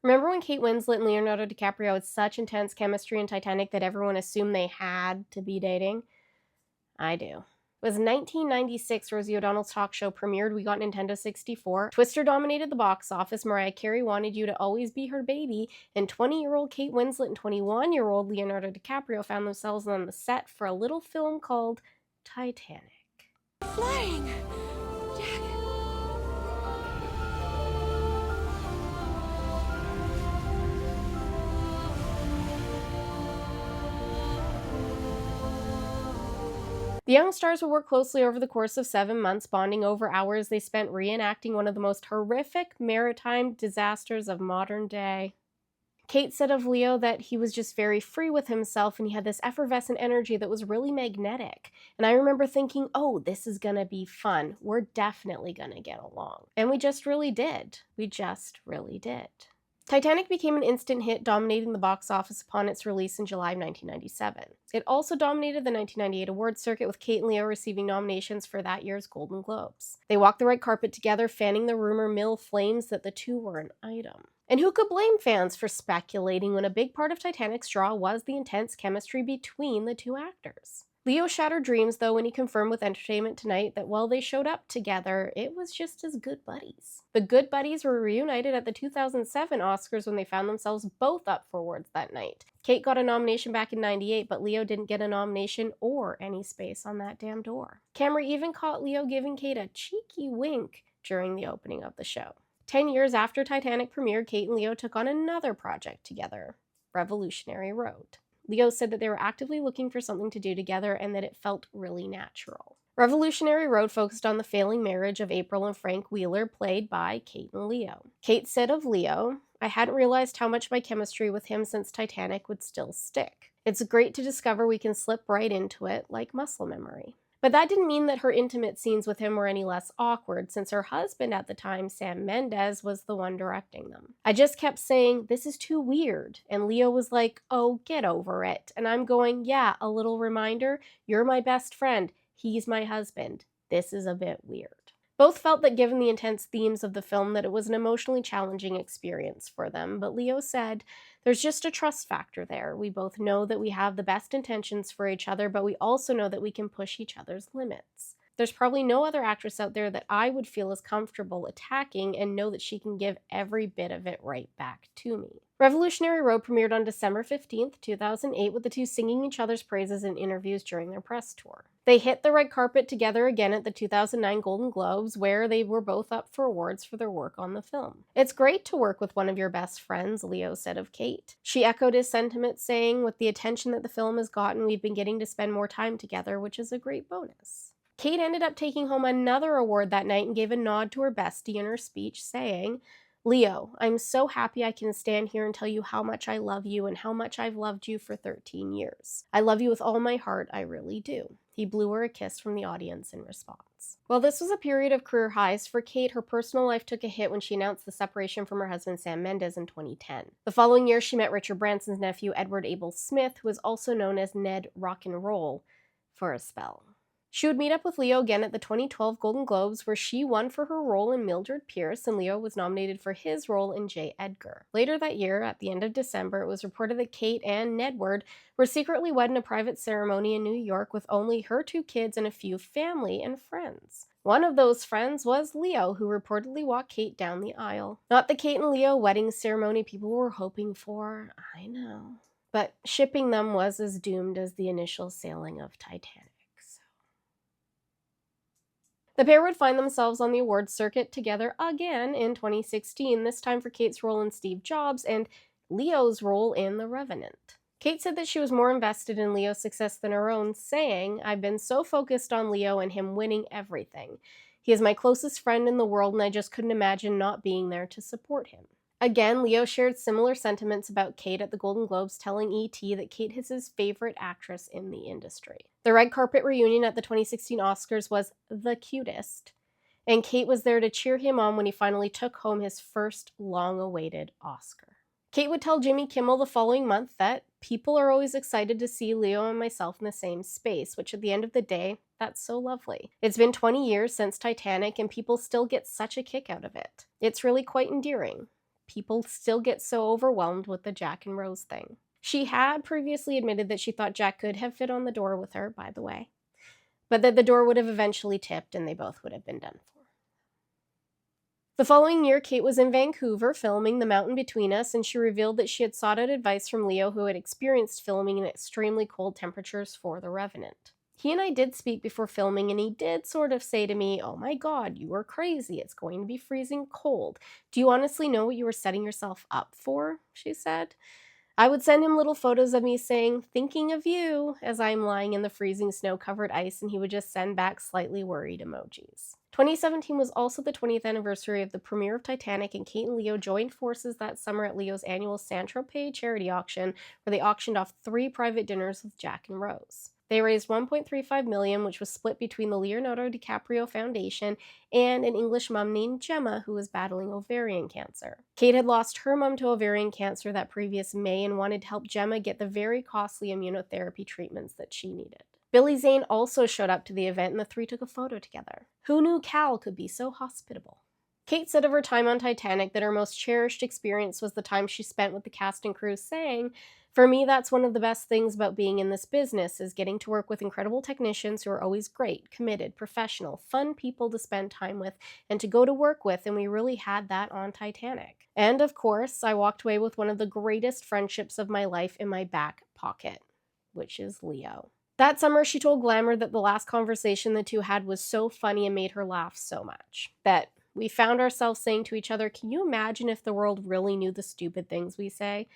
Remember when Kate Winslet and Leonardo DiCaprio had such intense chemistry in Titanic that everyone assumed they had to be dating? I do. It was 1996, Rosie O'Donnell's talk show premiered. We got Nintendo 64. Twister dominated the box office. Mariah Carey wanted you to always be her baby. And 20-year-old Kate Winslet and 21-year-old Leonardo DiCaprio found themselves on the set for a little film called Titanic. Flying! Jack! The young stars would work closely over the course of 7 months, bonding over hours they spent reenacting one of the most horrific maritime disasters of modern day. Kate said of Leo that he was just very free with himself and he had this effervescent energy that was really magnetic. And I remember thinking, oh, this is gonna be fun. We're definitely gonna get along. And we just really did. We just really did. Titanic became an instant hit, dominating the box office upon its release in July of 1997. It also dominated the 1998 awards circuit, with Kate and Leo receiving nominations for that year's Golden Globes. They walked the red carpet together, fanning the rumor mill flames that the two were an item. And who could blame fans for speculating when a big part of Titanic's draw was the intense chemistry between the two actors? Leo shattered dreams, though, when he confirmed with Entertainment Tonight that while they showed up together, it was just as good buddies. The good buddies were reunited at the 2007 Oscars when they found themselves both up for awards that night. Kate got a nomination back in '98, but Leo didn't get a nomination or any space on that damn door. Camera even caught Leo giving Kate a cheeky wink during the opening of the show. 10 years after Titanic premiered, Kate and Leo took on another project together, Revolutionary Road. Leo said that they were actively looking for something to do together and that it felt really natural. Revolutionary Road focused on the failing marriage of April and Frank Wheeler, played by Kate and Leo. Kate said of Leo, "I hadn't realized how much my chemistry with him since Titanic would still stick. It's great to discover we can slip right into it like muscle memory." But that didn't mean that her intimate scenes with him were any less awkward, since her husband at the time, Sam Mendes, was the one directing them. "I just kept saying, 'This is too weird.' And Leo was like, 'Oh, get over it.' And I'm going, 'Yeah, a little reminder, you're my best friend. He's my husband. This is a bit weird.'" Both felt that given the intense themes of the film that it was an emotionally challenging experience for them, but Leo said, "There's just a trust factor there. We both know that we have the best intentions for each other, but we also know that we can push each other's limits. There's probably no other actress out there that I would feel as comfortable attacking and know that she can give every bit of it right back to me." Revolutionary Road premiered on December 15th, 2008, with the two singing each other's praises in interviews during their press tour. They hit the red carpet together again at the 2009 Golden Globes, where they were both up for awards for their work on the film. "It's great to work with one of your best friends," Leo said of Kate. She echoed his sentiment, saying, "With the attention that the film has gotten, we've been getting to spend more time together, which is a great bonus." Kate ended up taking home another award that night and gave a nod to her bestie in her speech, saying, "Leo, I'm so happy I can stand here and tell you how much I love you and how much I've loved you for 13 years. I love you with all my heart, I really do." He blew her a kiss from the audience in response. While this was a period of career highs for Kate, her personal life took a hit when she announced the separation from her husband Sam Mendes in 2010. The following year, she met Richard Branson's nephew Edward Abel Smith, who is also known as Ned Rock'n'Roll, for a spell. She would meet up with Leo again at the 2012 Golden Globes, where she won for her role in Mildred Pierce, and Leo was nominated for his role in J. Edgar. Later that year, at the end of December, it was reported that Kate and Nedward were secretly wed in a private ceremony in New York with only her two kids and a few family and friends. One of those friends was Leo, who reportedly walked Kate down the aisle. Not the Kate and Leo wedding ceremony people were hoping for, I know. But shipping them was as doomed as the initial sailing of Titanic. The pair would find themselves on the awards circuit together again in 2016, this time for Kate's role in Steve Jobs and Leo's role in The Revenant. Kate said that she was more invested in Leo's success than her own, saying, "I've been so focused on Leo and him winning everything. He is my closest friend in the world, and I just couldn't imagine not being there to support him." Again, Leo shared similar sentiments about Kate at the Golden Globes, telling ET that Kate is his favorite actress in the industry. The red carpet reunion at the 2016 Oscars was the cutest, and Kate was there to cheer him on when he finally took home his first long-awaited Oscar. Kate would tell Jimmy Kimmel the following month that people are always excited to see Leo and myself in the same space, which at the end of the day, that's so lovely. It's been 20 years since Titanic, and people still get such a kick out of it. It's really quite endearing. people still get so overwhelmed with the Jack and Rose thing. She had previously admitted that she thought Jack could have fit on the door with her, by the way, but that the door would have eventually tipped and they both would have been done for. The following year, Kate was in Vancouver filming The Mountain Between Us, and she revealed that she had sought out advice from Leo, who had experienced filming in extremely cold temperatures for The Revenant. He and I did speak before filming, and he did sort of say to me, "Oh my god, you are crazy. It's going to be freezing cold. Do you honestly know what you were setting yourself up for?" she said. I would send him little photos of me saying, "Thinking of you," as I'm lying in the freezing snow-covered ice, and he would just send back slightly worried emojis. 2017 was also the 20th anniversary of the premiere of Titanic, and Kate and Leo joined forces that summer at Leo's annual Saint-Tropez charity auction, where they auctioned off 3 private dinners with Jack and Rose. They raised $1.35 million, which was split between the Leonardo DiCaprio Foundation and an English mom named Gemma, who was battling ovarian cancer. Kate had lost her mom to ovarian cancer that previous May and wanted to help Gemma get the very costly immunotherapy treatments that she needed. Billy Zane also showed up to the event, and the 3 took a photo together. Who knew Cal could be so hospitable? Kate said of her time on Titanic that her most cherished experience was the time she spent with the cast and crew, saying, "For me, that's one of the best things about being in this business, is getting to work with incredible technicians who are always great, committed, professional, fun people to spend time with and to go to work with, and we really had that on Titanic. And of course, I walked away with one of the greatest friendships of my life in my back pocket," which is Leo. That summer, she told Glamour that the last conversation the two had was so funny and made her laugh so much that we found ourselves saying to each other, "Can you imagine if the world really knew the stupid things we say?"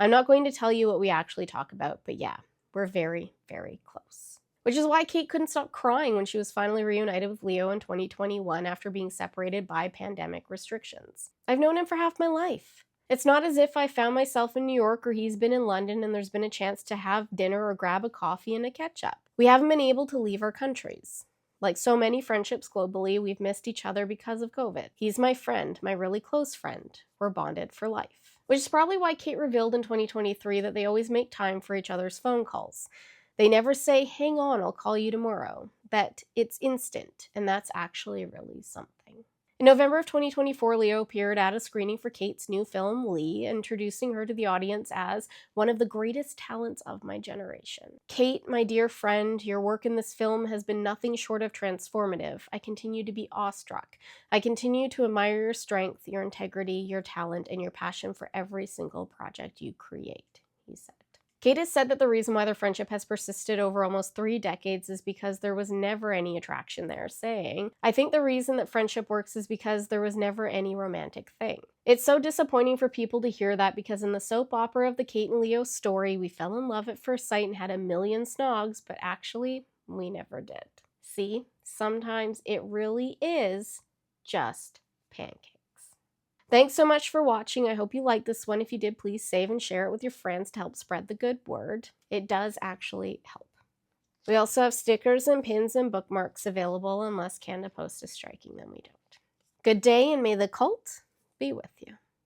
I'm not going to tell you what we actually talk about, but yeah, we're very, very close. Which is why Kate couldn't stop crying when she was finally reunited with Leo in 2021 after being separated by pandemic restrictions. "I've known him for half my life. It's not as if I found myself in New York or he's been in London and there's been a chance to have dinner or grab a coffee and a catch-up. We haven't been able to leave our countries. Like so many friendships globally, we've missed each other because of COVID. He's my friend, my really close friend. We're bonded for life." Which is probably why Kate revealed in 2023 that they always make time for each other's phone calls. They never say, "Hang on, I'll call you tomorrow." That it's instant, and that's actually really something. In November of 2024, Leo appeared at a screening for Kate's new film, Lee, introducing her to the audience as one of the greatest talents of my generation. "Kate, my dear friend, your work in this film has been nothing short of transformative. I continue to be awestruck. I continue to admire your strength, your integrity, your talent, and your passion for every single project you create," he said. Kate has said that the reason why their friendship has persisted over almost 3 decades is because there was never any attraction there, saying, "I think the reason that friendship works is because there was never any romantic thing." It's so disappointing for people to hear that, because in the soap opera of the Kate and Leo story, we fell in love at first sight and had a million snogs, but actually, we never did. See, sometimes it really is just pancakes. Thanks so much for watching. I hope you liked this one. If you did, please save and share it with your friends to help spread the good word. It does actually help. We also have stickers and pins and bookmarks available, unless Canada Post is striking them. We don't. Good day, and may the cult be with you.